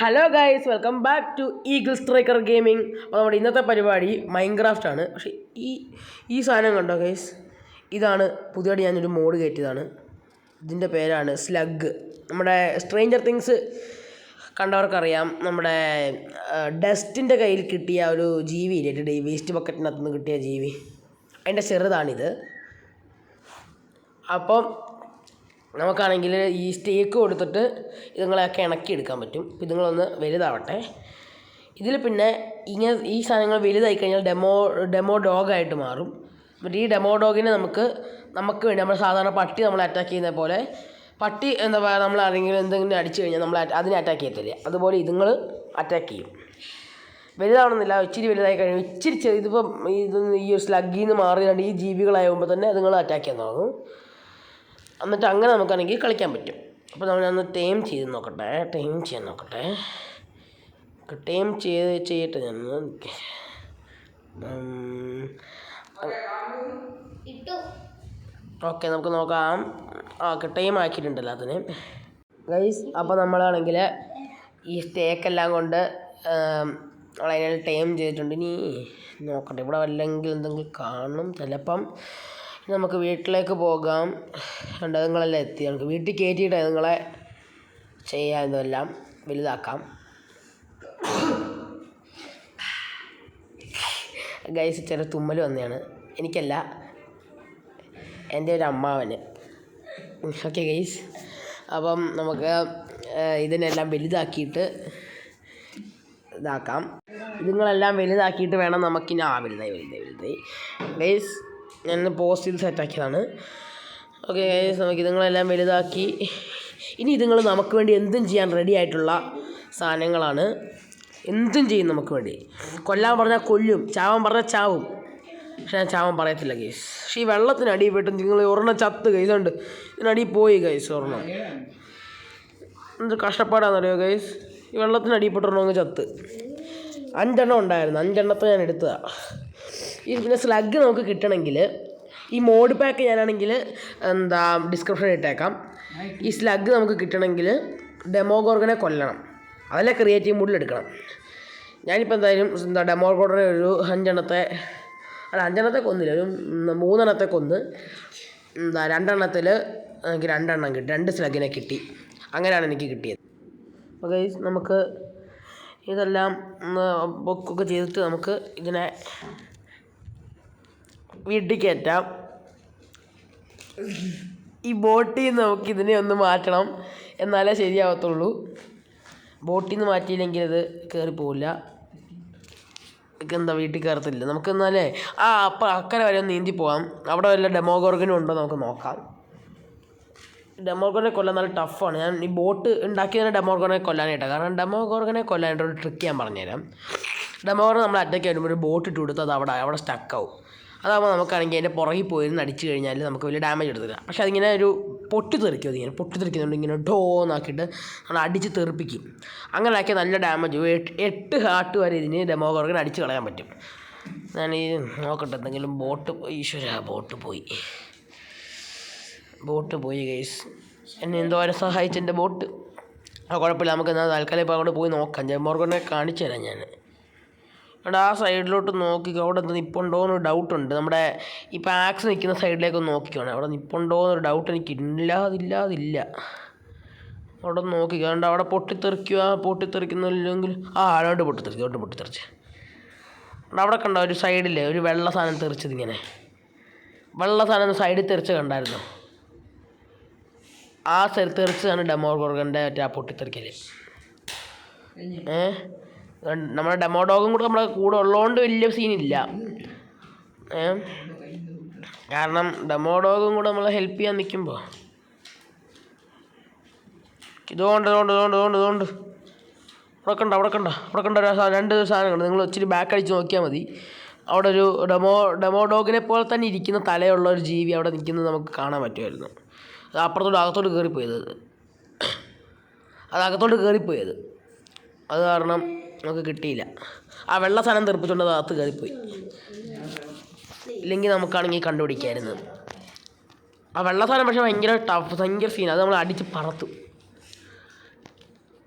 Hello guys, welcome back to Eagle Striker Gaming. അപ്പോൾ നമ്മുടെ ഇന്നത്തെ പരിപാടി മൈൻക്രാഫ്റ്റ് ആണ്. പക്ഷേ ഈ സാധനം കണ്ടോ ഗൈസ്, ഇതാണ് പുതിയതായിട്ട് ഞാനൊരു മോഡ് കയറ്റിയതാണ്. ഇതിൻ്റെ പേരാണ് സ്ലഗ്. നമ്മുടെ സ്ട്രേഞ്ചർ തിങ്സ് കണ്ടവർക്കറിയാം, നമ്മുടെ ഡസ്റ്റിൻ്റെ കയ്യിൽ കിട്ടിയ ഒരു ജീവി ഇല്ലേ, വേസ്റ്റ് ബക്കറ്റിനകത്ത് നിന്ന് കിട്ടിയ ജീവി, അതിൻ്റെ ചെറുതാണിത്. അപ്പം നമുക്കാണെങ്കിൽ ഈ സ്റ്റേക്ക് കൊടുത്തിട്ട് ഇതുങ്ങളെയൊക്കെ ഇണക്കിയെടുക്കാൻ പറ്റും. ഇതുങ്ങളൊന്ന് വലുതാവട്ടെ. ഇതിൽ പിന്നെ ഈ സാധനങ്ങൾ വലുതായി കഴിഞ്ഞാൽ ഡെമോ ഡോഗായിട്ട് മാറും. എന്നിട്ട് ഈ ഡെമോ ഡോഗിനെ നമുക്ക് വേണ്ടി നമ്മൾ സാധാരണ പട്ടി നമ്മളെ അറ്റാക്ക് ചെയ്യുന്ന പോലെ, പട്ടി എന്താ പറയുക, നമ്മൾ ആരെങ്കിലും എന്തെങ്കിലും അടിച്ചു കഴിഞ്ഞാൽ നമ്മൾ അതിനെ അറ്റാക്ക് ചെയ്യത്തില്ല, അതുപോലെ ഇതുങ്ങൾ അറ്റാക്ക് ചെയ്യും. വലുതാവണമെന്നില്ല, ഇച്ചിരി വലുതായി കഴിയും, ഇച്ചിരി ഇതിപ്പം ഈ ഒരു സ്ലഗിൽ നിന്ന് മാറിയാണ്ട് ഈ ജീവികളാകുമ്പോൾ തന്നെ അതുങ്ങൾ അറ്റാക്ക് ചെയ്യാൻ തുടങ്ങും. എന്നിട്ട് അങ്ങനെ നമുക്കാണെങ്കിൽ കളിക്കാൻ പറ്റും. അപ്പോൾ നമ്മളൊന്ന് ടൈം ചെയ്യാൻ നോക്കട്ടെ. ടൈം ചെയ്യട്ടെ ഞാൻ. ഓക്കെ, നമുക്ക് നോക്കാം. ഓക്കെ, ടൈം ആക്കിയിട്ടുണ്ടല്ലോ അതിന് ഗൈസ്. അപ്പോൾ നമ്മളാണെങ്കിൽ ഈ സ്റ്റേക്കെല്ലാം കൊണ്ട് നമ്മളതിനെ ടൈം ചെയ്തിട്ടുണ്ട്. ഇനി നോക്കട്ടെ, ഇവിടെ വല്ലെങ്കിൽ എന്തെങ്കിലും കാണും ചിലപ്പം. നമുക്ക് വീട്ടിലേക്ക് പോകാം. അതുങ്ങളെല്ലാം എത്തി, നമുക്ക് വീട്ടിൽ കയറ്റിയിട്ട് അതുങ്ങളെ ചെയ്യാം, ഇതെല്ലാം വലുതാക്കാം. ഗൈസ്, ചെറിയ തുമ്മൽ വന്നതാണ്, എനിക്കല്ല, എൻ്റെ ഒരു അമ്മാവന്. ഓക്കെ ഗൈസ്, അപ്പം നമുക്ക് ഇതിനെല്ലാം വലുതാക്കിയിട്ട് ഇതാക്കാം. ഇതുങ്ങളെല്ലാം വലുതാക്കിയിട്ട് വേണം നമുക്കിനി വലുതായി ഗൈസ്. ഞാൻ പോസ്റ്റ് ചെയ്ത് സെറ്റാക്കിയതാണ്. ഓക്കെ ഗൈസ്, നമുക്ക് ഇതുങ്ങളെല്ലാം വലുതാക്കി. ഇനി ഇതുങ്ങൾ നമുക്ക് വേണ്ടി എന്തും ചെയ്യാൻ റെഡി ആയിട്ടുള്ള സാധനങ്ങളാണ്. എന്തും ചെയ്യും നമുക്ക് വേണ്ടി. കൊല്ലാൻ പറഞ്ഞാൽ കൊല്ലും, ചാവാൻ പറഞ്ഞാൽ ചാവും. പക്ഷേ ഞാൻ ചാവാൻ പറയത്തില്ല ഗൈസ്. പക്ഷേ ഈ വെള്ളത്തിനടിയിൽ പെട്ടും നിങ്ങൾ ഒരെണ്ണം ചത്ത് ഗൈസ് ഉണ്ട്, ഇതിനടിയിൽ പോയി ഗൈസ് ഒരെണ്ണം. എന്ത് കഷ്ടപ്പാടാണെന്നറിയോ ഗൈസ്, ഈ വെള്ളത്തിനടിയിൽ പെട്ടൊരെണ്ണം ചത്ത്. 5 എണ്ണം ഉണ്ടായിരുന്നു, 5 എണ്ണത്തെ ഞാൻ എടുത്തതാണ്. പിന്നെ സ്ലഗ് നമുക്ക് കിട്ടണമെങ്കിൽ ഈ മോഡ് പാക്ക് ഞാനാണെങ്കിൽ ഡിസ്ക്രിപ്ഷനിൽ ഇട്ടേക്കാം. ഈ സ്ലഗ് നമുക്ക് കിട്ടണമെങ്കിൽ ഡെമോഗോർഗനെ കൊല്ലണം, അതല്ല ക്രിയേറ്റീവ് മോഡിൽ എടുക്കണം. ഞാനിപ്പോൾ എന്തായാലും ഡെമോഗോർഗനെ ഒരു 5 എണ്ണത്തെ കൊന്നില്ല, ഒരു 3 എണ്ണത്തെ കൊന്ന് 2 എണ്ണത്തിൽ എനിക്ക് 2 എണ്ണം കിട്ടി, 2 സ്ലഗിനെ കിട്ടി. അങ്ങനെയാണ് എനിക്ക് കിട്ടിയത്. അപ്പോൾ ഗൈസ്, നമുക്ക് ഇതെല്ലാം ബുക്കൊക്കെ ചെയ്തിട്ട് നമുക്ക് ഇതിനെ വീട്ടിൽ കയറ്റാം. ഈ ബോട്ടിൽ നിന്ന് നമുക്ക് ഇതിനെ ഒന്ന് മാറ്റണം, എന്നാലേ ശരിയാവത്തുള്ളൂ. ബോട്ടിൽ നിന്ന് മാറ്റിയില്ലെങ്കിൽ ഇത് കയറിപ്പോവില്ല, വീട്ടിൽ കയറത്തില്ല. നമുക്ക് എന്നാലേ അപ്പം അക്കരെ വരെ ഒന്ന് നീന്തി പോകാം. അവിടെ വല്ല ഡെമോഗോർഗനും ഉണ്ടോ നമുക്ക് നോക്കാം. ഡെമോഗോർഗനെ കൊല്ലാൻ നല്ല ടഫാണ്. ഞാൻ ഈ ബോട്ട് ഉണ്ടാക്കിയതിനെ ഡെമോഗോർഗനെ കൊല്ലാനായിട്ടാണ്. കാരണം ഡെമോഗോർഗനെ കൊല്ലാനായിട്ടൊരു ട്രിക്ക് ഞാൻ പറഞ്ഞുതരാം. ഡെമോഗോർഗൻ നമ്മൾ അറ്റാക്ക് ചെയ്യുമ്പോൾ ഒരു ബോട്ട് ഇട്ട് കൊടുത്ത് അത് അവിടെ സ്റ്റക്കാവും. അതാകുമ്പോൾ നമുക്കാണെങ്കിൽ അതിൻ്റെ പുറകിൽ പോയിരുന്ന് അടിച്ചു കഴിഞ്ഞാൽ നമുക്ക് വലിയ ഡാമേജ് എടുത്തില്ല. പക്ഷേ അതിങ്ങനെ ഒരു പൊട്ടിത്തെറിക്കും, അതിങ്ങനെ പൊട്ടിത്തെറിക്കുന്നുണ്ട്, ഇങ്ങനെ ഡോന്നാക്കിയിട്ട് നമ്മൾ അടിച്ച് തെറിപ്പിക്കും. അങ്ങനെ ആക്കിയാൽ നല്ല ഡാമേജ് 8 ഹാർട്ട് വരെ ഇതിന് ഡെമോഗോർഗൻ അടിച്ച് കളയാൻ പറ്റും. ഞാൻ ഈ നോക്കട്ടെ, എന്തെങ്കിലും ബോട്ട് പോയി ഗൈസ്. എന്നെ എന്തോരം സഹായിച്ചു എൻ്റെ ബോട്ട്. കുഴപ്പമില്ല, നമുക്ക് എന്നാൽ തൽക്കാലം ഇപ്പോൾ അങ്ങോട്ട് പോയി നോക്കാം. ഡെമോഗോർഗനെ കാണിച്ചു തരാം ഞാൻ. അവിടെ ആ സൈഡിലോട്ട് നോക്കിക്കോ, അവിടെ നിൽപ്പുണ്ടോയെന്നൊരു ഡൗട്ടുണ്ട്. നമ്മുടെ ഈ പാക്സ് നിൽക്കുന്ന സൈഡിലേക്കൊന്ന് നോക്കിക്കോണേ, അവിടെ നിൽപ്പുണ്ടോയെന്നൊരു ഡൗട്ട് എനിക്ക് ഇല്ലാതില്ല. അവിടെ നോക്കിക്കോ, അവിടെ പൊട്ടിത്തെറിക്കുന്നില്ലെങ്കിൽ അതോട്ട് പൊട്ടിത്തെറിച്ച് അവിടെ കണ്ടോ ഒരു സൈഡിൽ ഒരു വെള്ള സാധനം തെറിച്ചത്, ഇങ്ങനെ വെള്ള സാധനം സൈഡിൽ തെറിച്ച് കണ്ടായിരുന്നു. ആ തെറിച്ചതാണ് ഡെമോഗോർഗൻ്റെ ആ പൊട്ടിത്തെറിക്കൽ. നമ്മുടെ ഡെമോ ഡോഗും കൂടെ നമ്മുടെ കൂടെ ഉള്ളതുകൊണ്ട് വലിയ സീനില്ല. കാരണം ഡെമോ ഡോഗും കൂടെ നമ്മളെ ഹെൽപ്പ് ചെയ്യാൻ നിൽക്കുമ്പോൾ ഇതുകൊണ്ട് അവിടെ കണ്ട 2 സാധനങ്ങൾ. നിങ്ങൾ ഇച്ചിരി ബാക്ക് അടിച്ച് നോക്കിയാൽ മതി. അവിടെ ഒരു ഡെമോ ഡോഗിനെ പോലെ തന്നെ ഇരിക്കുന്ന തലയുള്ള ഒരു ജീവി അവിടെ നിൽക്കുന്നത് നമുക്ക് കാണാൻ പറ്റുമായിരുന്നു. അത് അകത്തോട്ട് കയറിപ്പോയത്. അത് കാരണം നമുക്ക് കിട്ടിയില്ല. ആ വെള്ള സാധനം തെറിപ്പിച്ചുകൊണ്ട് അത് അകത്ത് കയറിപ്പോയി. ഇല്ലെങ്കിൽ നമുക്കാണെങ്കിൽ കണ്ടുപിടിക്കാമായിരുന്നു. ആ വെള്ള സാധനം പക്ഷേ ഭയങ്കര സീനാണ്, അത് നമ്മൾ അടിച്ച് പറത്തും.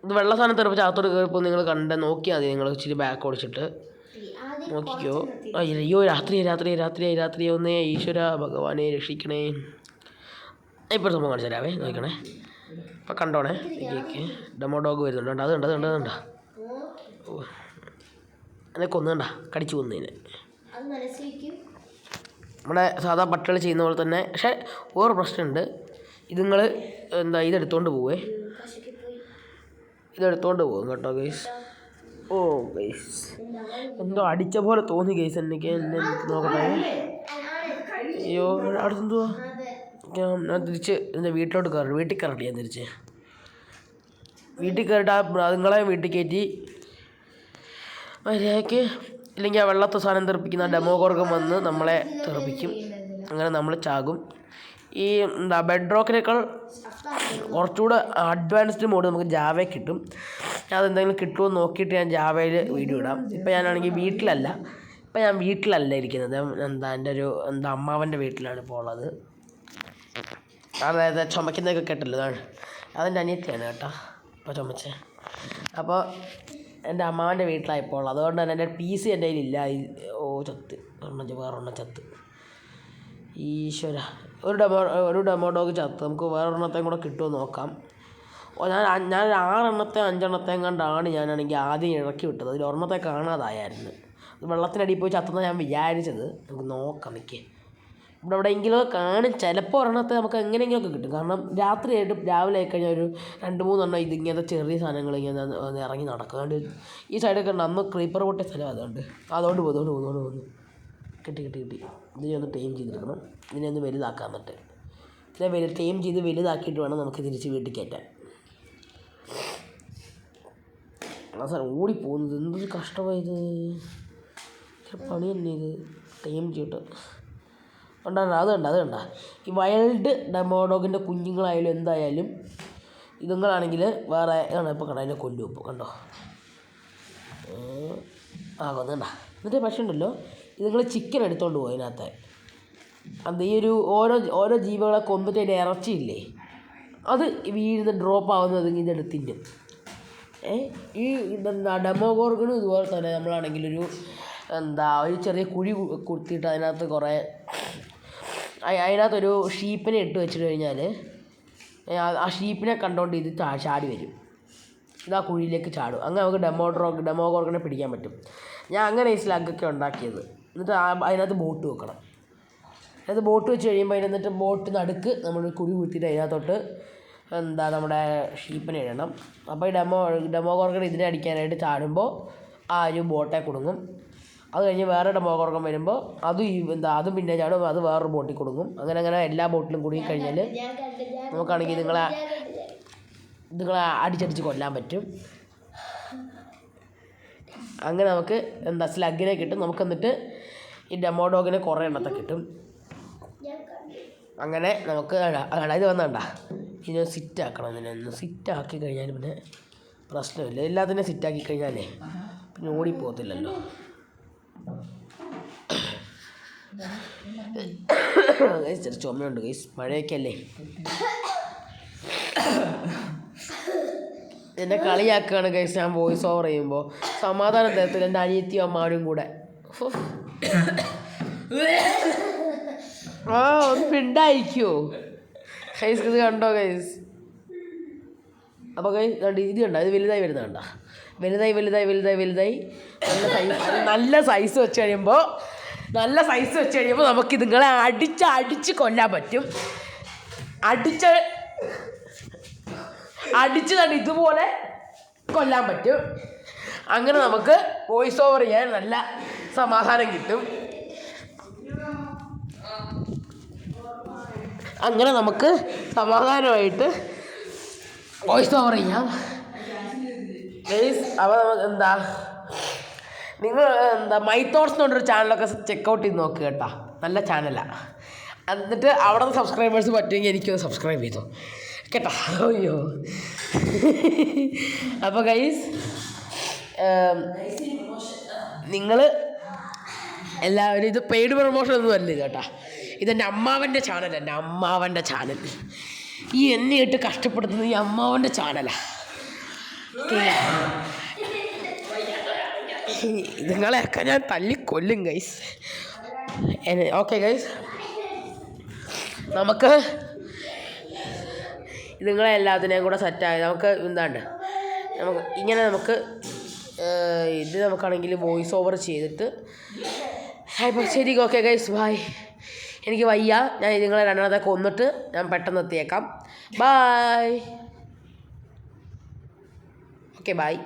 ഇത് വെള്ള സാധനം തെറിപ്പിച്ച് അകത്തോട്ട് കയറിപ്പോൾ നിങ്ങൾ നോക്കിയാൽ മതി. നിങ്ങൾ ഇച്ചിരി ബാക്ക് ഓടിച്ചിട്ട് നോക്കിക്കോ. അയ്യോ രാത്രി ഒന്നേ ഈശ്വര ഭഗവാനെ രക്ഷിക്കണേ. ഇപ്പോൾ സംഭവം കാണിച്ചു തരാവേ, നോക്കണേ. അപ്പം കണ്ടോണേ, ഡെമോ ഡോഗ് വരുന്നുണ്ട്. അത് കണ്ട എന്നെ കൊന്നുകണ്ട, കടിച്ചു കൊന്നതിന്. നമ്മുടെ സാധാ പട്ടികൾ ചെയ്യുന്ന പോലെ തന്നെ. പക്ഷേ വേറെ പ്രശ്നമുണ്ട്. ഇത് നിങ്ങൾ ഇതെടുത്തോണ്ട് പോവേ, ഇതെടുത്തോണ്ട് പോകും കേട്ടോ ഗൈസ്. ഓ ഗൈസ്, എന്തോ അടിച്ച പോലെ തോന്നി ഗൈസ് എനിക്ക്. നോക്കട്ടെ. അയ്യോ അവിടെ എന്തുവാ? ഞാൻ തിരിച്ച് എൻ്റെ വീട്ടിൽ കയറട്ടെ. ഞാൻ തിരിച്ച് വീട്ടിൽ കയറിയിട്ട് അതുങ്ങളെ വീട്ടിൽ കയറ്റി മര്യാദയ്ക്ക്, ഇല്ലെങ്കിൽ ആ വെള്ളത്തെ സാധനം തെറിപ്പിക്കുന്ന ഡെമോഗോർഗൻ വന്ന് നമ്മളെ തെറിപ്പിക്കും. അങ്ങനെ നമ്മൾ ചാകും. ഈ ബെഡ് റോക്കിനേക്കാൾ കുറച്ചുകൂടെ അഡ്വാൻസ്ഡ് മോഡ് നമുക്ക് ജാവയിൽ കിട്ടും. അതെന്തെങ്കിലും കിട്ടുമോ നോക്കിയിട്ട് ഞാൻ ജാവയിൽ വീഡിയോ ഇടാം. ഇപ്പം ഞാനാണെങ്കിൽ വീട്ടിലല്ല ഇരിക്കുന്നത്. എൻ്റെ അമ്മാവൻ്റെ വീട്ടിലാണ് ഇപ്പോൾ ഉള്ളത്. അതായത് ചുമക്കുന്നതൊക്കെ കേട്ടല്ലോ, അതെൻ്റെ അനിയത്തിയാണ് കേട്ടോ ഇപ്പോൾ ചുമച്ചേ. അപ്പോൾ എൻ്റെ അമ്മാവൻ്റെ വീട്ടിലായിപ്പോൾ ഉള്ളത്. അതുകൊണ്ട് തന്നെ എൻ്റെ PC എൻ്റെ കയ്യിലില്ല. ഓ ചത്ത്, വേറൊരെണ്ണം ചത്ത്. ഈശ്വര, ഒരു ഡെമോ ഡോഗ് ചത്ത്. നമുക്ക് വേറൊരെണ്ണത്തെയും കൂടെ കിട്ടുമോ നോക്കാം. ഞാൻ 5 കണ്ടാണ് ഞാനാണെങ്കിൽ ആദ്യം ഇറക്കി വിട്ടത്. അതിൽ ഒരെണ്ണത്തെ കാണാതായിരുന്നു. വെള്ളത്തിനടിയിൽ പോയി ചത്തുന്ന ഞാൻ വിചാരിച്ചത്. നമുക്ക് നോക്കാം. ഇവിടെ എവിടെയെങ്കിലും കാണും. ചിലപ്പോൾ ഒരെണ്ണത്തെ നമുക്ക് എങ്ങനെയെങ്കിലുമൊക്കെ കിട്ടും. കാരണം രാവിലെ ആയിക്കഴിഞ്ഞാൽ ഒരു 2-3 ഇതിങ്ങനത്തെ ചെറിയ സാധനങ്ങൾ ഇങ്ങനെ ഇറങ്ങി നടക്കും. അതുകൊണ്ട് ഈ സൈഡൊക്കെ ഉണ്ട്. അന്ന് ക്രീപ്പർ പൊട്ടിയ സ്ഥലം അതുകൊണ്ട് പോകുന്നു. കിട്ടി. ഇതിനെ ഒന്ന് ടൈം ചെയ്തെടുക്കണം. ഇതിനെ ഒന്ന് വലുതാക്കാൻ പറ്റും. ഇതിനെ ടൈം ചെയ്ത് വലുതാക്കിയിട്ട് വേണം നമുക്ക് തിരിച്ച് വീട്ടിൽ കയറ്റാൻ. ആ സാർ ഓടിപ്പോകുന്നത് എന്തൊരു കഷ്ടമായത്. പണി തന്നെ ഇത്. ടൈം ചെയ്തിട്ട് അത് കണ്ട ഈ വൈൽഡ് ഡെമോഡോഗിൻ്റെ കുഞ്ഞുങ്ങളായാലും എന്തായാലും ഇതുങ്ങളാണെങ്കിൽ വേറെ ഇപ്പോൾ കണ്ട അതിനെ കൊല്ലും. ഇപ്പോൾ കണ്ടോ കൊന്നണ്ട. എന്നിട്ട് പക്ഷേ ഉണ്ടല്ലോ, ഇതുങ്ങൾ ചിക്കൻ എടുത്തോണ്ട് പോകും. അതിനകത്ത് ഈ ഒരു ഓരോ ജീവികളെ കൊന്നിട്ട് അതിൻ്റെ ഇറച്ചിയില്ലേ, അത് ഡ്രോപ്പ് ആവുന്നത് ഇതെടുത്ത് തിന്നും. ഈ ഡെമോഗോർഗനും ഇതുപോലെ തന്നെ നമ്മളാണെങ്കിൽ ഒരു ചെറിയ കുഴി കുത്തിയിട്ട് അതിനകത്തൊരു ഷീപ്പിനെ ഇട്ട് വെച്ചിട്ട് കഴിഞ്ഞാൽ ആ ഷീപ്പിനെ കണ്ടുകൊണ്ട് ഇത് ചാടി വരും. ഇത് ആ കുഴിയിലേക്ക് ചാടും. അങ്ങനെ നമുക്ക് ഡെമോഗോർഗനെ പിടിക്കാൻ പറ്റും. ഞാൻ അങ്ങനെ ഈ സ്ലഗൊക്കെ ഉണ്ടാക്കിയത്. എന്നിട്ട് അതിനകത്ത് ബോട്ട് വെക്കണം. അതിനകത്ത് ബോട്ട് വെച്ച് കഴിയുമ്പോൾ എന്നിട്ട് ബോട്ട് നടുക്ക് നമ്മൾ കുഴി കുത്തിയിട്ട് അതിനകത്തോട്ട് നമ്മുടെ ഷീപ്പിനെ ഇടണം. അപ്പോൾ ഈ ഡെമോഗോർഗൻ ഇതിനെ അടിക്കാനായിട്ട് ചാടുമ്പോൾ ആ ഒരു ബോട്ടെ കുടുങ്ങും. അത് കഴിഞ്ഞ് വേറെ ഡെമോഗോർഗൻ വരുമ്പോൾ അതും പിന്നെ ചാടും. അത് വേറൊരു ബോട്ടിൽ കൊടുക്കും. അങ്ങനെ എല്ലാ ബോട്ടിലും കുടുങ്ങി കഴിഞ്ഞാൽ നമുക്കാണെങ്കിൽ നിങ്ങളെ അടിച്ചടിച്ച് കൊല്ലാൻ പറ്റും. അങ്ങനെ നമുക്ക് സ്ലഗിനെ കിട്ടും. നമുക്ക് എന്നിട്ട് ഈ ഡെമോഡോഗിനെ കുറേ എണ്ണത്തെ കിട്ടും. അങ്ങനെ നമുക്ക് ഇത് വന്നണ്ട ഇതിനെ സിറ്റാക്കണം. ഇതിനൊന്ന് സിറ്റാക്കി കഴിഞ്ഞാൽ പിന്നെ പ്രശ്നമില്ല. എല്ലാത്തിനും സിറ്റാക്കി കഴിഞ്ഞാലേ പിന്നെ ഓടിപ്പോകത്തില്ലല്ലോ. ചെറിയ ചുമയുണ്ട് ഗൈസ്, മഴയൊക്കെ അല്ലേ. എന്നെ കളിയാക്കുകയാണ് ഗൈസ് ഞാൻ വോയിസ് ഓവർ ചെയ്യുമ്പോൾ. സമാധാനം തരത്തില്ല എൻ്റെ അനിയത്തിയും അമ്മാവനും കൂടെ. ഒന്ന് പിണ്ടായിരിക്കുമോ ഗൈസ്? ഇത് കണ്ടോ ഗൈസ്? അപ്പോൾ ഗൈസ് ഇത് കണ്ടോ, ഇത് വലുതായി വരുന്നത് കണ്ടോ? വലുതായി നല്ല സൈസ് വെച്ച് കഴിയുമ്പോൾ നമുക്ക് ഇതുങ്ങളെ അടിച്ച് കൊല്ലാൻ പറ്റും. അടിച്ച് തന്നെ ഇതുപോലെ കൊല്ലാൻ പറ്റും. അങ്ങനെ നമുക്ക് വോയിസ് ഓവർ ചെയ്യാൻ നല്ല സമാധാനം കിട്ടും. അങ്ങനെ നമുക്ക് സമാധാനമായിട്ട് വോയിസ് ഓവർ ചെയ്യാം. അപ്പോൾ നിങ്ങൾ മൈ തോട്ട്സ് എന്ന് പറഞ്ഞൊരു ചാനലൊക്കെ ചെക്കൗട്ട് ചെയ്ത് നോക്കുക കേട്ടോ. നല്ല ചാനലാണ്. എന്നിട്ട് അവിടെ നിന്ന് സബ്സ്ക്രൈബേഴ്സ് പറ്റുമെങ്കിൽ എനിക്കൊന്ന് സബ്സ്ക്രൈബ് ചെയ്തോ കേട്ടോ. അയ്യോ. അപ്പോൾ ഗൈസ് നിങ്ങൾ എല്ലാവരും, ഇത് പെയ്ഡ് പ്രൊമോഷൻ ഒന്നും അല്ല ഇത് കേട്ടോ. ഇതെൻ്റെ അമ്മാവൻ്റെ ചാനൽ. എൻ്റെ അമ്മാവൻ്റെ ചാനൽ. ഈ എന്നെ ഇട്ട് കഷ്ടപ്പെടുത്തുന്നത് ഈ അമ്മാവൻ്റെ ചാനലാണ്. നിങ്ങളെയൊക്കെ ഞാൻ തല്ലിക്കൊല്ലും ഗൈസ്. ഓക്കെ ഗൈസ്, നമുക്ക് നിങ്ങളെ എല്ലാത്തിനെയും കൂടെ സെറ്റായി നമുക്ക് എന്താണ് നമുക്ക് ഇത് നമുക്കാണെങ്കിൽ വോയിസ് ഓവർ ചെയ്തിട്ട് ഇപ്പം ശരി. Okay guys, bye. എനിക്ക് വയ്യ, ഞാൻ നിങ്ങളെ രണ്ടെണ്ണത്തെ കൊന്നിട്ട് ഞാൻ പെട്ടെന്ന് എത്തിയേക്കാം. ബായ്. Okay bye.